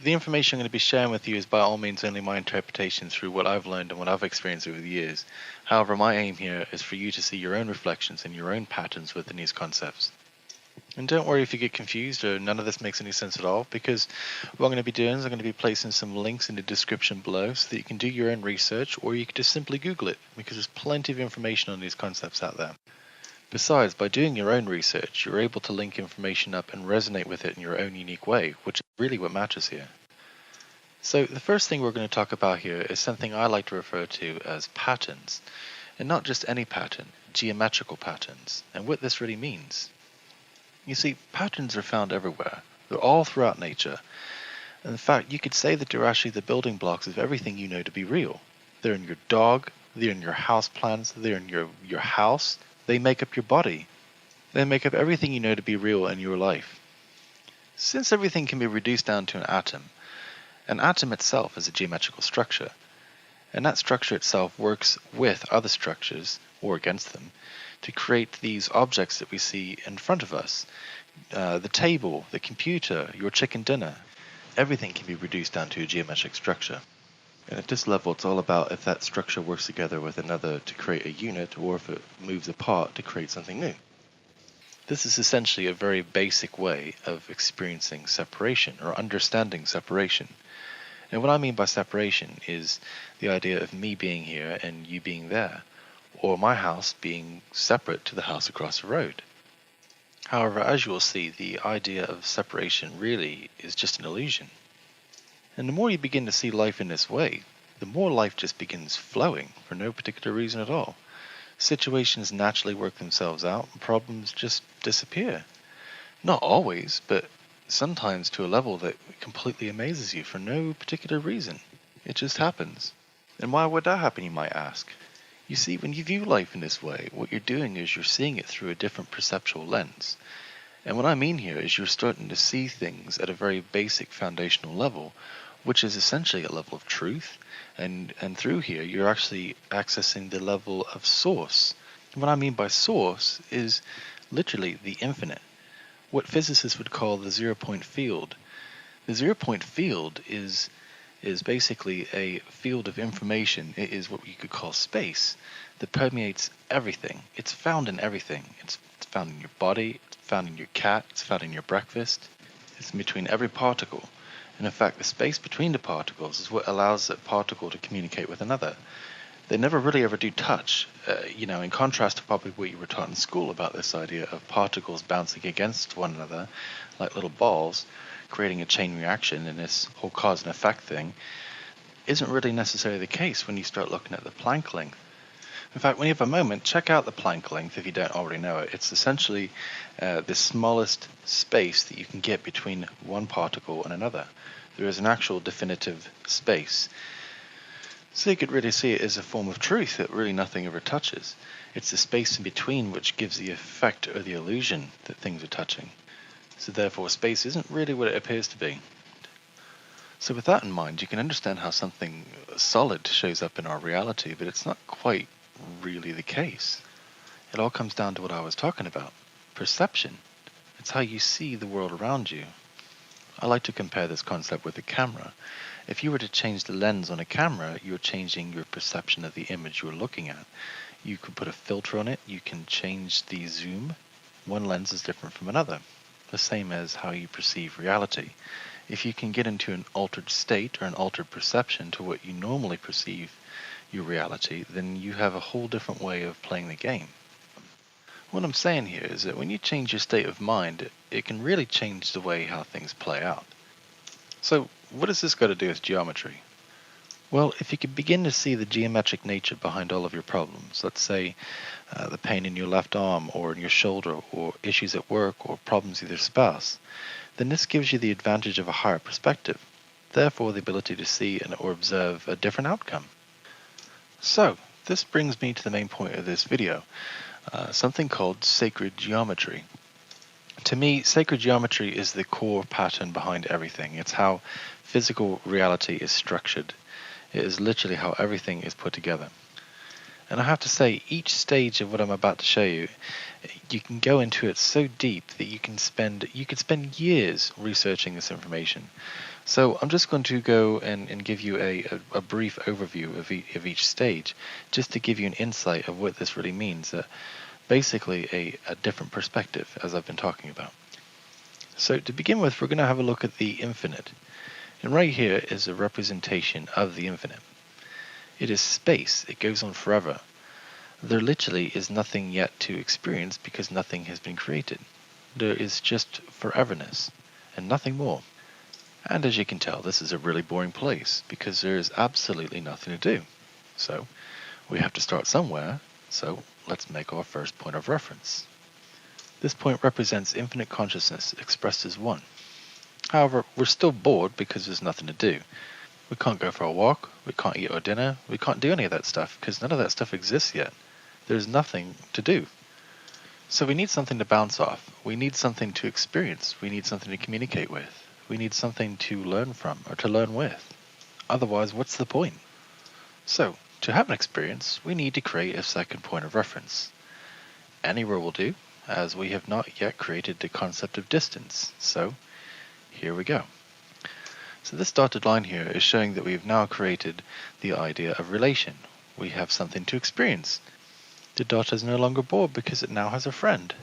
The information I'm going to be sharing with you is by all means only my interpretation through what I've learned and what I've experienced over the years. However, my aim here is for you to see your own reflections and your own patterns within these concepts. And don't worry if you get confused or none of this makes any sense at all, because what I'm going to be doing is I'm going to be placing some links in the description below so that you can do your own research, or you can just simply Google it, because there's plenty of information on these concepts out there. Besides, by doing your own research, you're able to link information up and resonate with it in your own unique way, which is really what matters here. So the first thing we're going to talk about here is something I like to refer to as patterns, and not just any pattern, geometrical patterns, and what this really means. You see, patterns are found everywhere. They're all throughout nature. And in fact, you could say that they're actually the building blocks of everything you know to be real. They're in your dog, they're in your house plants, they're in your house. They make up your body. They make up everything you know to be real in your life. Since everything can be reduced down to an atom itself is a geometrical structure, and that structure itself works with other structures, or against them, to create these objects that we see in front of us. The table, the computer, your chicken dinner, everything can be reduced down to a geometric structure. And at this level, it's all about if that structure works together with another to create a unit, or if it moves apart to create something new. This is essentially a very basic way of experiencing separation, or understanding separation. And what I mean by separation is the idea of me being here and you being there, or my house being separate to the house across the road. However, as you will see, the idea of separation really is just an illusion. And the more you begin to see life in this way, the more life just begins flowing for no particular reason at all. Situations naturally work themselves out and problems just disappear. Not always, but sometimes to a level that completely amazes you for no particular reason. It just happens. And why would that happen, you might ask? You see, when you view life in this way, what you're doing is you're seeing it through a different perceptual lens. And what I mean here is you're starting to see things at a very basic foundational level, which is essentially a level of truth, and through here you're actually accessing the level of source. And what I mean by source is literally the infinite, what physicists would call the zero-point field. The zero-point field is basically a field of information. It is what you could call space that permeates everything. It's found in everything. It's found in your body, it's found in your cat, it's found in your breakfast. It's in between every particle. And in fact, the space between the particles is what allows that particle to communicate with another. They never really ever do touch, in contrast to probably what you were taught in school about this idea of particles bouncing against one another like little balls, creating a chain reaction, and this whole cause and effect thing isn't really necessarily the case when you start looking at the Planck length. In fact, when you have a moment, check out the Planck length if you don't already know it. It's essentially the smallest space that you can get between one particle and another. There is an actual definitive space. So you could really see it as a form of truth that really nothing ever touches. It's the space in between which gives the effect or the illusion that things are touching. So therefore space isn't really what it appears to be. So with that in mind, you can understand how something solid shows up in our reality, but it's not quite really the case. It all comes down to what I was talking about, perception. It's how you see the world around you. I like to compare this concept with a camera. If you were to change the lens on a camera, you're changing your perception of the image you're looking at. You could put a filter on it, you can change the zoom. One lens is different from another, the same as how you perceive reality. If you can get into an altered state or an altered perception to what you normally perceive your reality, then you have a whole different way of playing the game. What I'm saying here is that when you change your state of mind, it can really change the way how things play out. So what has this got to do with geometry? Well, if you could begin to see the geometric nature behind all of your problems, let's say the pain in your left arm or in your shoulder, or issues at work, or problems with your spouse, then this gives you the advantage of a higher perspective, therefore the ability to see or observe a different outcome. So this brings me to the main point of this video, something called sacred geometry. To me, sacred geometry is the core pattern behind everything. It's how physical reality is structured. It is literally how everything is put together. And I have to say, each stage of what I'm about to show you, you can go into it so deep that you could spend years researching this information. So I'm just going to go and give you a brief overview of each stage, just to give you an insight of what this really means. Basically a different perspective, as I've been talking about. So to begin with, we're going to have a look at the infinite. And right here is a representation of the infinite. It is space. It goes on forever. There literally is nothing yet to experience because nothing has been created. There is just foreverness and nothing more. And as you can tell, this is a really boring place because there is absolutely nothing to do. So we have to start somewhere. So let's make our first point of reference. This point represents infinite consciousness expressed as one. However, we're still bored because there's nothing to do. We can't go for a walk, we can't eat our dinner, we can't do any of that stuff because none of that stuff exists yet. There's nothing to do. So we need something to bounce off. We need something to experience. We need something to communicate with. We need something to learn from or to learn with. Otherwise, what's the point? So, to have an experience, we need to create a second point of reference. Anywhere will do, as we have not yet created the concept of distance. So, here we go. So this dotted line here is showing that we've now created the idea of relation. We have something to experience. The dot is no longer bored because it now has a friend.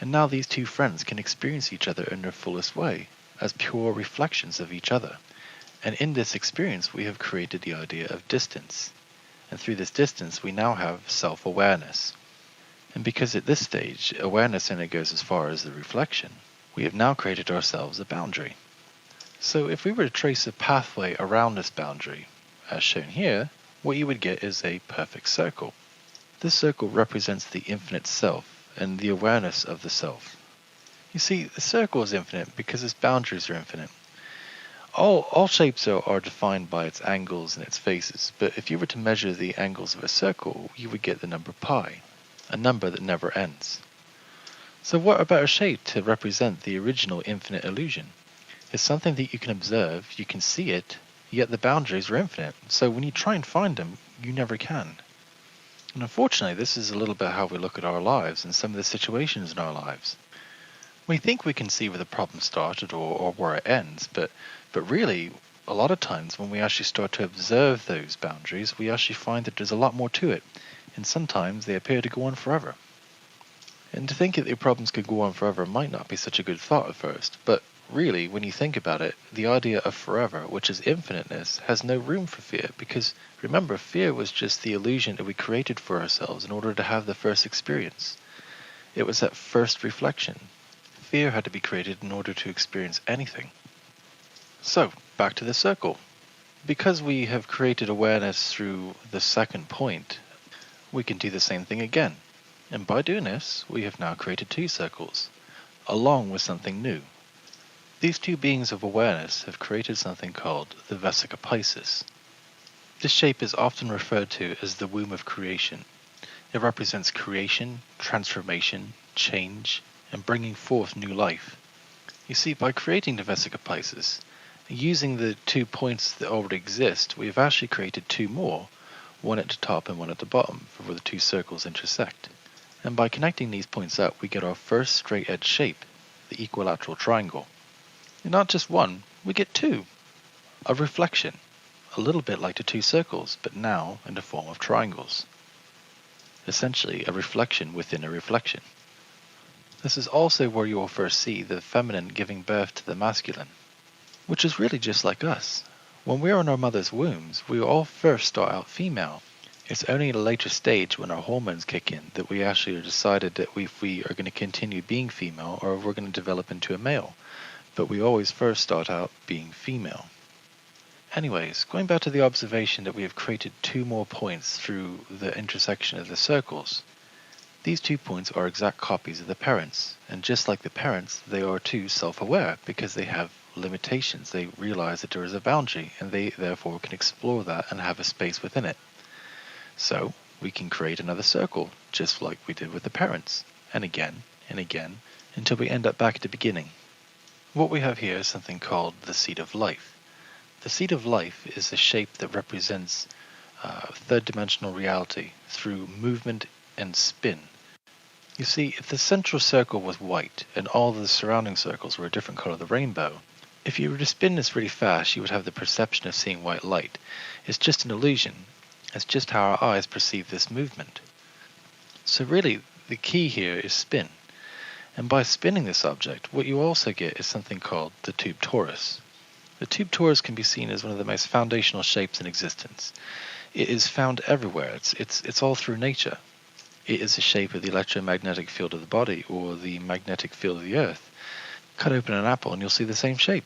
And now these two friends can experience each other in their fullest way, as pure reflections of each other. And in this experience we have created the idea of distance. And through this distance we now have self-awareness. And because at this stage awareness only goes as far as the reflection, we have now created ourselves a boundary. So if we were to trace a pathway around this boundary, as shown here, what you would get is a perfect circle. This circle represents the infinite self and the awareness of the self. You see, the circle is infinite because its boundaries are infinite. All shapes are defined by its angles and its faces, but if you were to measure the angles of a circle, you would get the number pi, a number that never ends. So what about a shape to represent the original infinite illusion? It's something that you can observe, you can see it, yet the boundaries are infinite, so when you try and find them, you never can. And unfortunately, this is a little bit how we look at our lives and some of the situations in our lives. We think we can see where the problem started or where it ends, but really, a lot of times when we actually start to observe those boundaries, we actually find that there's a lot more to it, and sometimes they appear to go on forever. And to think that your problems could go on forever might not be such a good thought at first, but really, when you think about it, the idea of forever, which is infiniteness, has no room for fear, because remember, fear was just the illusion that we created for ourselves in order to have the first experience. It was that first reflection. Fear had to be created in order to experience anything. So, back to the circle. Because we have created awareness through the second point, we can do the same thing again. And by doing this, we have now created two circles, along with something new. These two beings of awareness have created something called the Vesica Piscis. This shape is often referred to as the womb of creation. It represents creation, transformation, change, and bringing forth new life. You see, by creating the Vesica Piscis, using the 2 points that already exist, we have actually created two more, one at the top and one at the bottom, for where the two circles intersect. And by connecting these points up, we get our first straight edge shape, the equilateral triangle. And not just one, we get two. A reflection, a little bit like the two circles, but now in the form of triangles. Essentially, a reflection within a reflection. This is also where you will first see the feminine giving birth to the masculine, which is really just like us. When we are in our mother's wombs, we all first start out female. It's only at a later stage when our hormones kick in that we actually decided that if we are going to continue being female or if we're going to develop into a male. But we always first start out being female. Anyways, going back to the observation that we have created two more points through the intersection of the circles. These 2 points are exact copies of the parents, and just like the parents, they are too self-aware because they have limitations. They realize that there is a boundary, and they therefore can explore that and have a space within it. So, we can create another circle, just like we did with the parents, and again, until we end up back at the beginning. What we have here is something called the seed of life. The seed of life is a shape that represents third-dimensional reality through movement and spin. You see, if the central circle was white and all the surrounding circles were a different color of the rainbow, if you were to spin this really fast, you would have the perception of seeing white light. It's just an illusion. It's just how our eyes perceive this movement. So really, the key here is spin. And by spinning this object, what you also get is something called the tube torus. The tube torus can be seen as one of the most foundational shapes in existence. It is found everywhere. It's all through nature. It is the shape of the electromagnetic field of the body or the magnetic field of the earth. Cut open an apple and you'll see the same shape.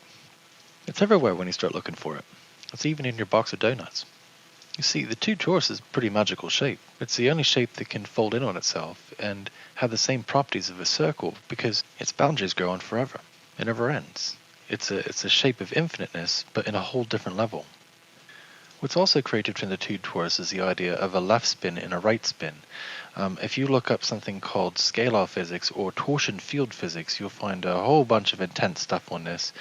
It's everywhere when you start looking for it. It's even in your box of donuts. You see, the tube torus is a pretty magical shape. It's the only shape that can fold in on itself and have the same properties of a circle because its boundaries go on forever. It never ends. It's a shape of infiniteness, but in a whole different level. What's also created between the tube torus is the idea of a left spin and a right spin. If you look up something called scalar physics or torsion field physics, you'll find a whole bunch of intense stuff on this.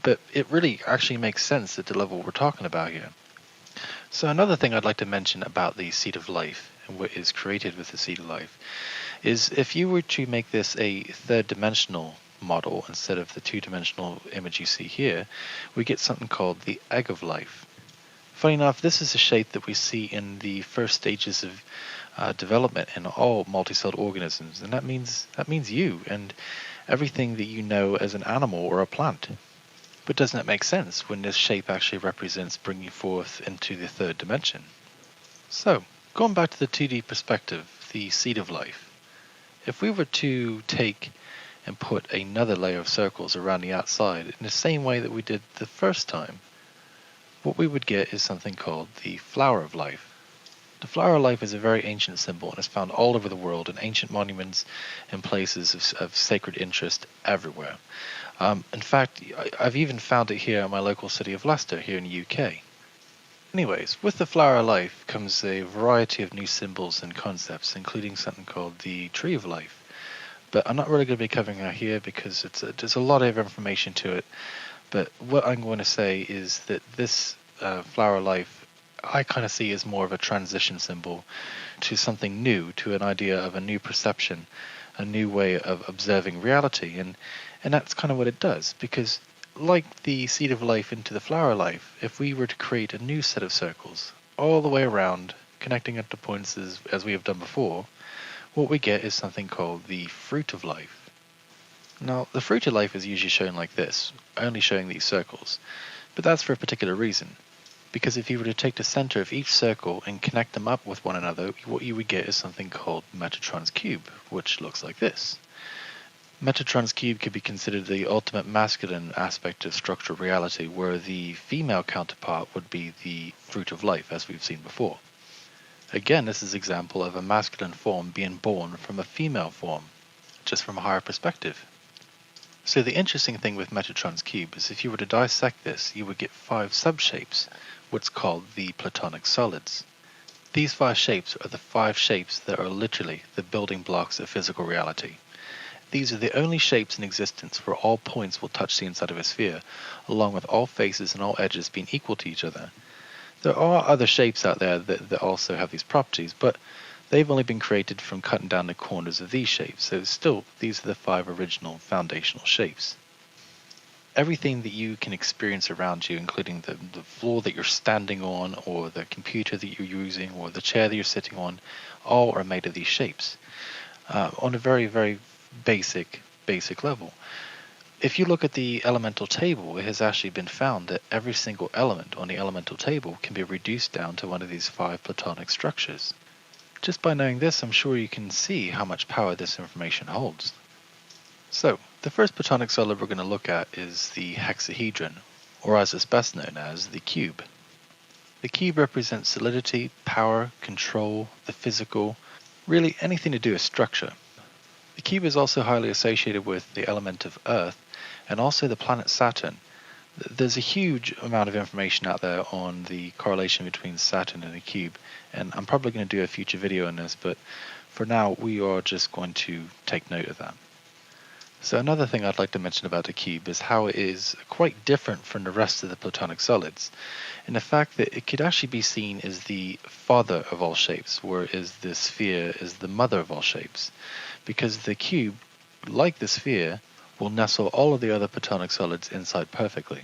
But it really actually makes sense at the level we're talking about here. So another thing I'd like to mention about the seed of life and what is created with the seed of life is if you were to make this a third-dimensional model instead of the two-dimensional image you see here, we get something called the egg of life. Funny enough, this is a shape that we see in the first stages of development in all multicelled organisms, and that means you and everything that you know as an animal or a plant. But doesn't it make sense when this shape actually represents bringing forth into the third dimension? So, going back to the 2D perspective, the seed of life. If we were to take and put another layer of circles around the outside in the same way that we did the first time, what we would get is something called the flower of life. The flower of life is a very ancient symbol and is found all over the world in ancient monuments and places of sacred interest everywhere. In fact, I've even found it here in my local city of Leicester, here in the UK. Anyways, with the flower of life comes a variety of new symbols and concepts, including something called the tree of life. But I'm not really going to be covering that here because there's a lot of information to it. But what I'm going to say is that this flower of life I kind of see as more of a transition symbol to something new, to an idea of a new perception, a new way of observing reality. And that's kind of what it does, because like the seed of life into the flower of life, if we were to create a new set of circles all the way around, connecting up to points as we have done before, what we get is something called the fruit of life. Now, the fruit of life is usually shown like this, only showing these circles, but that's for a particular reason. Because if you were to take the center of each circle and connect them up with one another, what you would get is something called Metatron's cube, which looks like this. Metatron's cube could be considered the ultimate masculine aspect of structural reality, where the female counterpart would be the fruit of life, as we've seen before. Again, this is an example of a masculine form being born from a female form, just from a higher perspective. So the interesting thing with Metatron's cube is if you were to dissect this, you would get 5 subshapes, what's called the Platonic solids. These 5 shapes are the 5 shapes that are literally the building blocks of physical reality. These are the only shapes in existence where all points will touch the inside of a sphere, along with all faces and all edges being equal to each other. There are other shapes out there that also have these properties, but they've only been created from cutting down the corners of these shapes, so still, these are the 5 original foundational shapes. Everything that you can experience around you, including the floor that you're standing on, or the computer that you're using, or the chair that you're sitting on, all are made of these shapes on a very, very basic level. If you look at the elemental table, it has actually been found that every single element on the elemental table can be reduced down to one of these 5 Platonic structures. Just by knowing this, I'm sure you can see how much power this information holds. So, the first Platonic solid we're going to look at is the Hexahedron, or as it's best known as, the cube. The cube represents solidity, power, control, the physical, really anything to do with structure. The cube is also highly associated with the element of Earth, and also the planet Saturn. There's a huge amount of information out there on the correlation between Saturn and the cube, and I'm probably going to do a future video on this, but for now we are just going to take note of that. So another thing I'd like to mention about a cube is how it is quite different from the rest of the Platonic solids, in the fact that it could actually be seen as the father of all shapes, whereas the sphere is the mother of all shapes, because the cube, like the sphere, will nestle all of the other Platonic solids inside perfectly.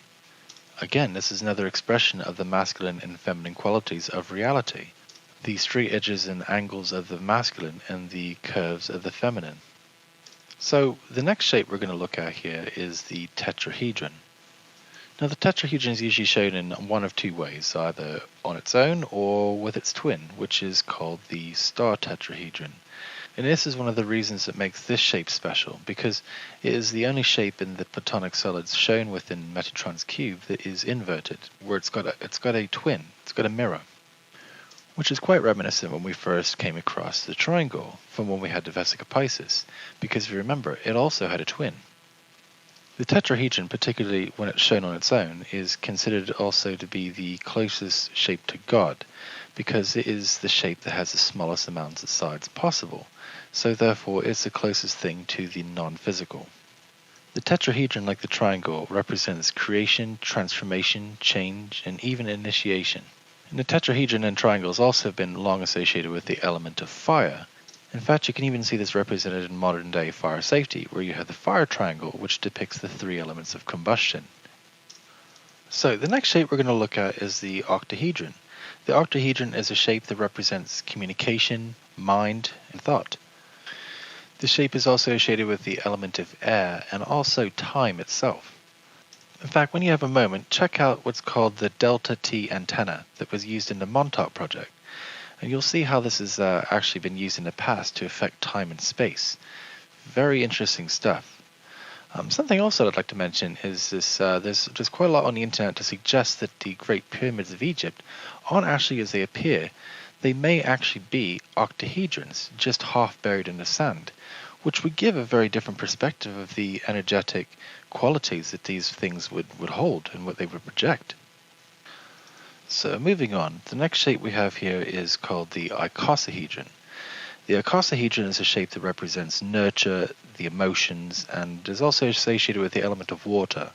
Again, this is another expression of the masculine and feminine qualities of reality, the straight edges and angles of the masculine and the curves of the feminine. So the next shape we're going to look at here is the tetrahedron. Now the tetrahedron is usually shown in one of two ways, either on its own or with its twin, which is called the star tetrahedron. And this is one of the reasons that makes this shape special, because it is the only shape in the Platonic solids shown within Metatron's cube that is inverted, where it's got a twin, it's got a mirror, which is quite reminiscent when we first came across the triangle from when we had the Vesica Piscis, because if you remember, it also had a twin. The tetrahedron, particularly when it's shown on its own, is considered also to be the closest shape to God, because it is the shape that has the smallest amounts of sides possible, so therefore it's the closest thing to the non-physical. The tetrahedron, like the triangle, represents creation, transformation, change, and even initiation. And the tetrahedron and triangles also have been long associated with the element of fire. In fact, you can even see this represented in modern day fire safety, where you have the fire triangle, which depicts the three elements of combustion. So the next shape we're going to look at is the octahedron. The octahedron is a shape that represents communication, mind, and thought. The shape is also associated with the element of air and also time itself. In fact, when you have a moment, check out what's called the delta T antenna that was used in the Montauk project. And you'll see how this has actually been used in the past to affect time and space. Very interesting stuff. Something also I'd like to mention is this: there's quite a lot on the internet to suggest that the Great Pyramids of Egypt aren't actually as they appear. They may actually be octahedrons, just half buried in the sand, which would give a very different perspective of the energetic qualities that these things would hold and what they would project. So moving on, the next shape we have here is called the icosahedron. The icosahedron is a shape that represents nurture, the emotions, and is also associated with the element of water.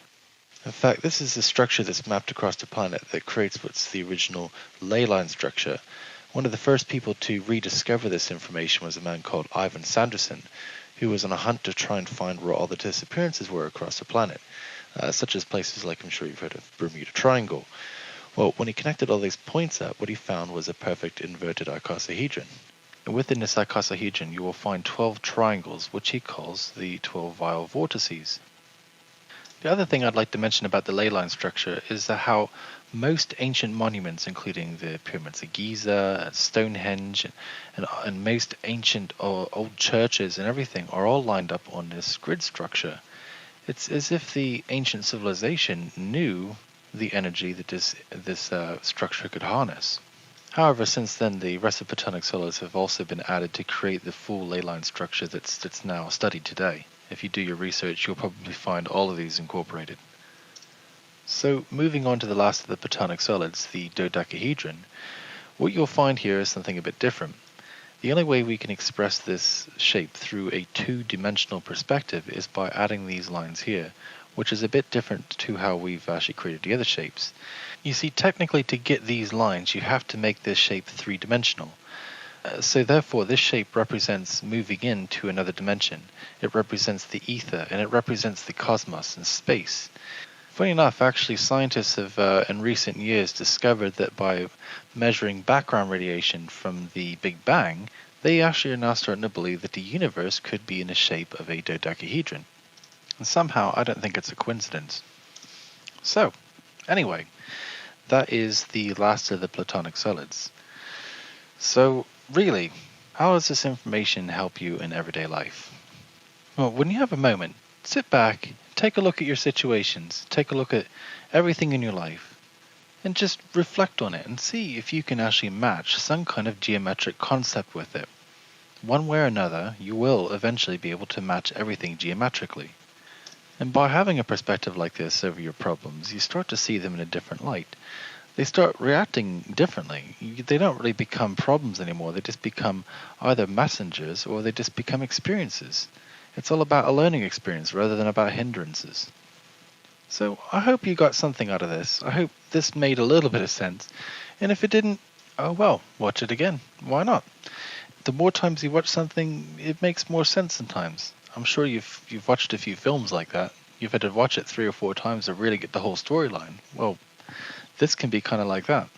In fact, this is the structure that's mapped across the planet that creates what's the original ley line structure. One of the first people to rediscover this information was a man called Ivan Sanderson, who was on a hunt to try and find where all the disappearances were across the planet, such as places like, I'm sure you've heard of, Bermuda Triangle. Well, when he connected all these points up, what he found was a perfect inverted icosahedron. And within this icosahedron, you will find 12 triangles, which he calls the 12 vial vortices. The other thing I'd like to mention about the ley line structure is how most ancient monuments, including the pyramids of Giza, Stonehenge, and most ancient or old churches and everything, are all lined up on this grid structure. It's as if the ancient civilization knew the energy that this structure could harness. However, since then, the rest of Platonic solids have also been added to create the full ley line structure that's now studied today. If you do your research, you'll probably find all of these incorporated. So, moving on to the last of the Platonic solids, the Dodecahedron, what you'll find here is something a bit different. The only way we can express this shape through a two-dimensional perspective is by adding these lines here, which is a bit different to how we've actually created the other shapes. You see, technically to get these lines, you have to make this shape three-dimensional. So therefore, this shape represents moving into another dimension. It represents the ether, and it represents the cosmos and space. Funny enough, actually, scientists have in recent years discovered that by measuring background radiation from the Big Bang, they actually are now starting to believe that the universe could be in the shape of a dodecahedron. And somehow, I don't think it's a coincidence. So, anyway, that is the last of the Platonic solids. So, really, how does this information help you in everyday life? Well, when you have a moment, sit back, take a look at your situations, take a look at everything in your life, and just reflect on it and see if you can actually match some kind of geometric concept with it. One way or another, you will eventually be able to match everything geometrically. And by having a perspective like this over your problems, you start to see them in a different light. They start reacting differently. They don't really become problems anymore. They just become either messengers or they just become experiences. It's all about a learning experience rather than about hindrances. So I hope you got something out of this. I hope this made a little bit of sense. And if it didn't, oh well, watch it again. Why not? The more times you watch something, it makes more sense sometimes. I'm sure you've watched a few films like that. You've had to watch it 3 or 4 times to really get the whole storyline. Well, this can be kind of like that.